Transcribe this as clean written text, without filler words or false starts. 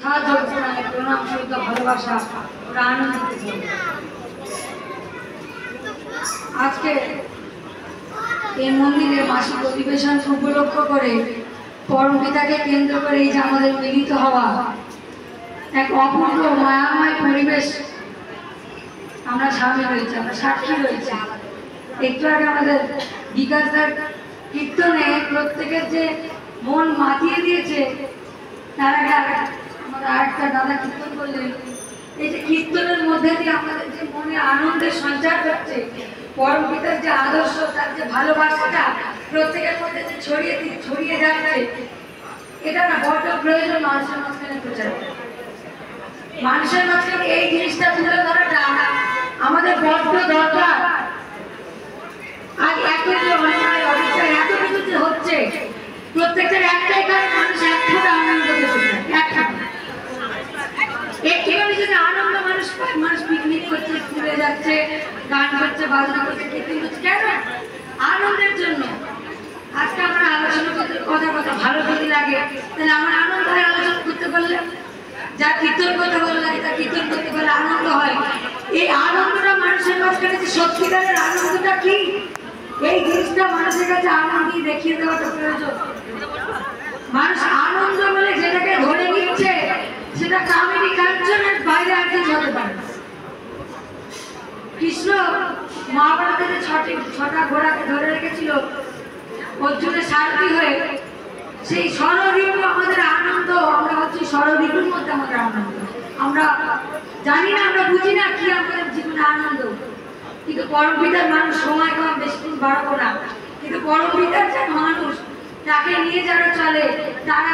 সাহায্য ঘোষণায় প্রণাম শ্রদ্ধা ভালোবাসা ওরা আনন্দিত। আজকে এই মন্দিরে মাসিক অধিবেশন উপলক্ষ করে পরম পিতাকে কেন্দ্র করে এই যে আমাদের মিলিত হওয়া এক অপূর্ব মায়াময় পরিবেশ আমরা সামিল হয়েছি, আমরা সাক্ষী রয়েছি। একটু আগে আমাদের বিকাশদার কীর্তনে প্রত্যেকের যে মন মাতিয়ে দিয়েছে, তার আগে আমাদের আরেকটা দাদা কীর্তন করলেন। এই যে কীর্তনের মধ্যে দিয়ে আমাদের যে মনে আনন্দের সঞ্চার হচ্ছে, পরম পিতার যে আদর্শ, তার যে ভালোবাসাটা প্রত্যেকের মধ্যে যে ছড়িয়ে যাচ্ছে, এটা না বড় প্রয়োজন মানুষের মাঝখানে প্রচার। মানুষের মাঝখানে এই জিনিসটা তুলে ধরাটা আমাদের বড্ড দরকার। আজ এত যে অন্যায় অবিচার এত কিছু যে হচ্ছে, প্রত্যেকের একটাই কারণ, মানুষ একটা আনন্দ পেতে চায়। একটুখানি যদি আনন্দ মানুষ পায়, মানুষ পিকনিক করছে, স্কুলে যাচ্ছে, গান করছে, বাজনা করছে, কীর্তন করছে, কেন? আনন্দের জন্য। আজকে আমরা আলোচনা করতে কথা ভালো যদি লাগে, তাহলে আমার আনন্দ হয় আলোচনা করতে পারলে। যা কীর্তন করতে ভালো লাগে, তা কীর্তন করতে পারলে আনন্দ হয়। এই আনন্দটা মানুষের মাঝখানে যে সত্যিকারের আনন্দটা কি, এই জিনিসটা মানুষের কাছে আনন্দ দেখিয়ে দেওয়াটা প্রয়োজন। মানুষ আনন্দ বলে যেটাকে ধরে নিচ্ছে, সেটা কামিনী কাঞ্চনের বাইরে আর কিছু হতে পারে। কৃষ্ণ মহাভারতে ছটা ঘোড়াকে ধরে রেখেছিল অর্জুনের সারথি হয়ে, সেই ষড়ঋতু আমাদের আনন্দ। আমরা হচ্ছে ষড়ঋতুর মধ্যে আমাদের আনন্দ। আমরা জানি না, আমরা বুঝি না কি আমাদের জীবনে আনন্দ। কিন্তু পরম পিতার মানুষ, সময় কম, বেশিক্ষণ বাড়াবো না, কিন্তু পরম পিতার যে মানুষ, তাকে নিয়ে যারা চলে তারা